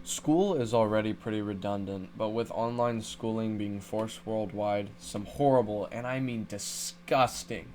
School is already pretty redundant, but with online schooling being forced worldwide, some horrible, and I mean disgusting,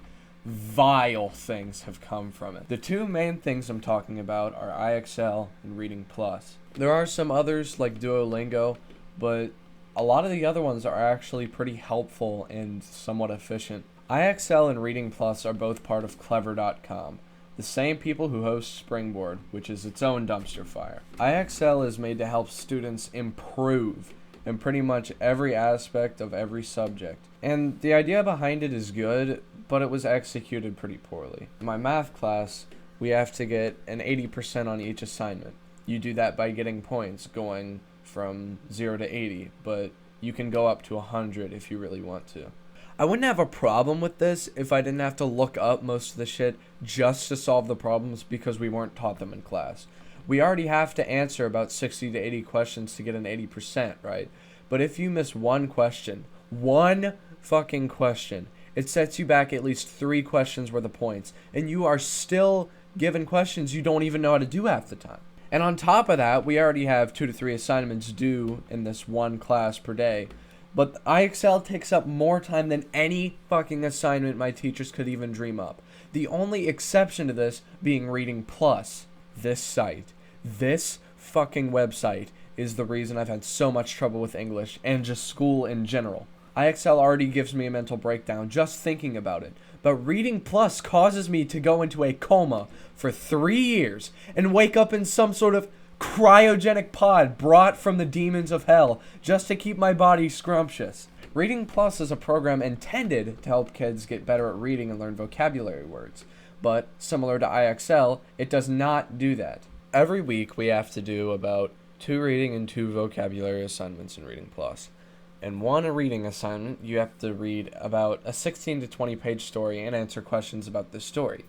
vile things have come from it. The two main things I'm talking about are IXL and ReadingPlus. There are some others like Duolingo, but a lot of the other ones are actually pretty helpful and somewhat efficient. IXL and ReadingPlus are both part of Clever.com, the same people who host Springboard, which is its own dumpster fire. IXL is made to help students improve in pretty much every aspect of every subject. And the idea behind it is good, but it was executed pretty poorly. In my math class, we have to get an 80% on each assignment. You do that by getting points, going from 0 to 80, but you can go up to 100 if you really want to. I wouldn't have a problem with this if I didn't have to look up most of the shit just to solve the problems because we weren't taught them in class. We already have to answer about 60 to 80 questions to get an 80%, right? But if you miss one question, one fucking question, it sets you back at least 3 questions worth of points, and you are still given questions you don't even know how to do half the time. And on top of that, we already have 2 to 3 assignments due in this one class per day. But IXL takes up more time than any fucking assignment my teachers could even dream up. The only exception to this being ReadingPlus. This site. This fucking website is the reason I've had so much trouble with English and just school in general. IXL already gives me a mental breakdown just thinking about it. But ReadingPlus causes me to go into a coma for 3 years and wake up in some sort of cryogenic pod brought from the demons of hell just to keep my body scrumptious. ReadingPlus is a program intended to help kids get better at reading and learn vocabulary words, but similar to IXL, it does not do that. Every week we have to do about 2 reading and 2 vocabulary assignments in ReadingPlus. In one reading assignment, you have to read about a 16 to 20 page story and answer questions about the story.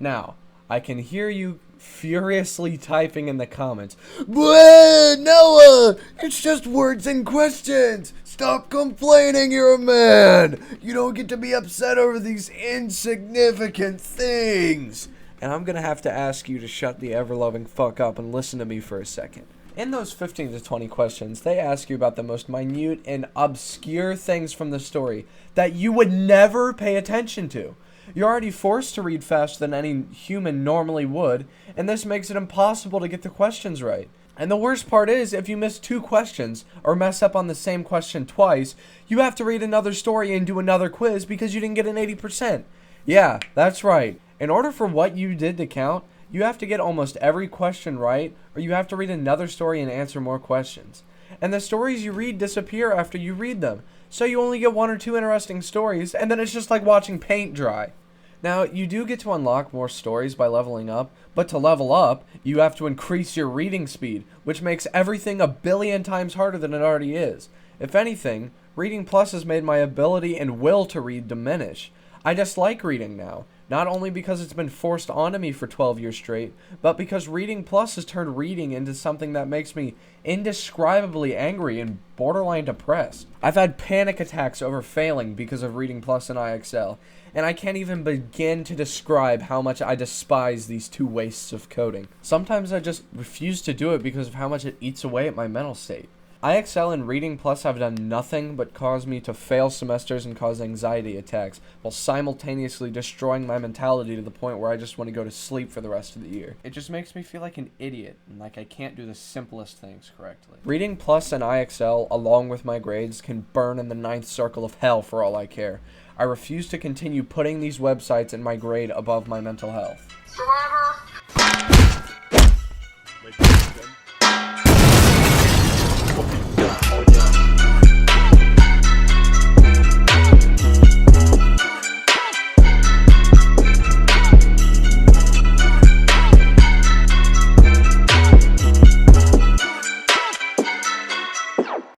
Now, I can hear you furiously typing in the comments. Bleh, Noah! It's just words and questions! Stop complaining, you're a man! You don't get to be upset over these insignificant things! And I'm gonna have to ask you to shut the ever-loving fuck up and listen to me for a second. In those 15 to 20 questions, they ask you about the most minute and obscure things from the story that you would never pay attention to. You're already forced to read faster than any human normally would, and this makes it impossible to get the questions right. And the worst part is, if you miss 2 questions, or mess up on the same question twice, you have to read another story and do another quiz because you didn't get an 80%. Yeah, that's right. In order for what you did to count, you have to get almost every question right, or you have to read another story and answer more questions. And the stories you read disappear after you read them, so you only get 1 or 2 interesting stories, and then it's just like watching paint dry. Now, you do get to unlock more stories by leveling up, but to level up, you have to increase your reading speed, which makes everything a billion times harder than it already is. If anything, ReadingPlus has made my ability and will to read diminish. I dislike reading now, not only because it's been forced onto me for 12 years straight, but because ReadingPlus has turned reading into something that makes me indescribably angry and borderline depressed. I've had panic attacks over failing because of ReadingPlus and IXL, and I can't even begin to describe how much I despise these 2 wastes of coding. Sometimes I just refuse to do it because of how much it eats away at my mental state. IXL and ReadingPlus have done nothing but cause me to fail semesters and cause anxiety attacks, while simultaneously destroying my mentality to the point where I just want to go to sleep for the rest of the year. It just makes me feel like an idiot, and like I can't do the simplest things correctly. ReadingPlus and IXL, along with my grades, can burn in the 9th circle of hell for all I care. I refuse to continue putting these websites and my grade above my mental health. Survivor!